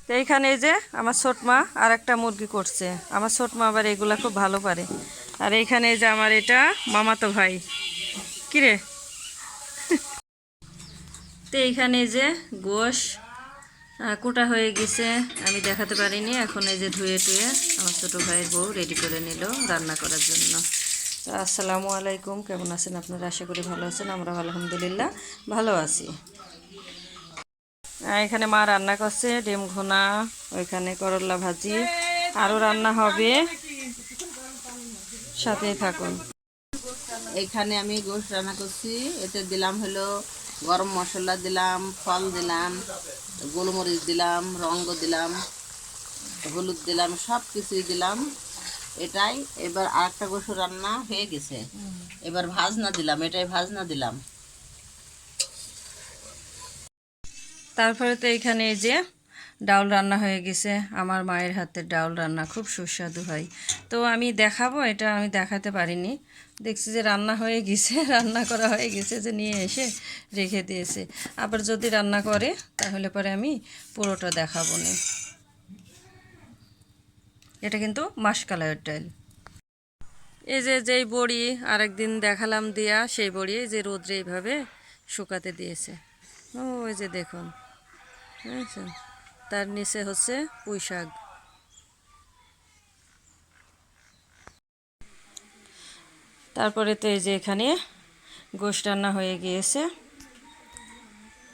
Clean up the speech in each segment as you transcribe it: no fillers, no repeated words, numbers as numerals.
তো এইখানে এই যে আমার ছোট মা আর একটা মুরগি করছে। আমার ছোট মা আবার এগুলা খুব ভালো পারে। আর এইখানে এই যে আমার এটা মামাতো ভাই। কিরে, তো এইখানে এই যে গোশ কোটা হয়ে গেছে, আমি দেখাতে পারিনি। এখন এই যে ধুয়ে টুয়ে আমার ছোটো ভাইয়ের বউ রেডি করে নিল রান্না করার জন্য। তো আসসালামু আলাইকুম, কেমন আছেন আপনারা? আশা করি ভালো আছেন। আমরা আলহামদুলিল্লাহ ভালো আছি। এখানে মা রান্না করছে ডিম ঘোনা, ওইখানে করলা ভাজি, আরও রান্না হবে, সাথেই থাকুন। এখানে আমি গোশ রান্না করছি। এতে দিলাম হলো গরম মশলা দিলাম, ফল দিলাম, গোলমরিচ দিলাম, রঙ্গ দিলাম, হলুদ দিলাম, সব কিছুই দিলাম। এটাই এবার আরেকটা গোশ রান্না হয়ে গেছে। এবার ভাজনা দিলাম, এটাই ভাজনা দিলাম। তারপরে তো এইখানে এই যে ডাউল রান্না হয়ে গেছে। আমার মায়ের হাতের ডাউল রান্না খুব সুস্বাদু হয়। তো আমি দেখাবো, এটা আমি দেখাতে পারিনি। দেখছি যে রান্না হয়ে গেছে, রান্না করা হয়ে গেছে, যে নিয়ে এসে রেখে দিয়েছে। আবার যদি রান্না করে তাহলে পরে আমি পুরোটা দেখাবো না। এটা কিন্তু মাসকালাইয়ের ডাল। এই যে যেই বড়ি আরেকদিন দেখালাম দিয়া, সেই বড়ি এই যে রোদ্রে এইভাবে শুকাতে দিয়েছে। ওই যে দেখুন, বুঝেছেন? তার নিচে হচ্ছে পুঁই শাক। তারপরে তো এই যে এখানে গোশ রান্না হয়ে গিয়েছে।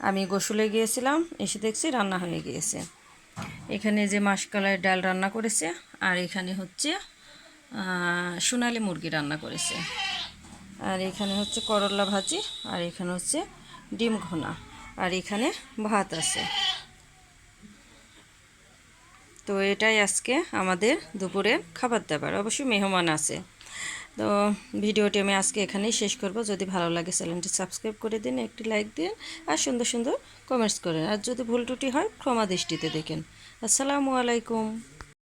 আমি গোসলে গিয়েছিলাম, এসে দেখছি রান্না হয়ে গিয়েছে। এখানে যে মাসকলাই ডাল রান্না করেছে, আর এখানে হচ্ছে সোনালি মুরগি রান্না করেছে, আর এখানে হচ্ছে করলা ভাজি, আর এখানে হচ্ছে ডিম ঘোনা, আর এখানে ভাত আছে। তো এটাই আজকে আমাদের দুপুরের খাবার দাবার। অবশ্যই মেহমান আছে। তো ভিডিওটি আমি আজকে এখানেই শেষ করব। যদি ভালো লাগে চ্যানেলটি সাবস্ক্রাইব করে দিন, একটি লাইক দিন, আর সুন্দর সুন্দর কমেন্টস করেন। আর যদি ভুল ত্রুটি হয় ক্ষমা দৃষ্টিতে দেখেন। আসসালামু আলাইকুম।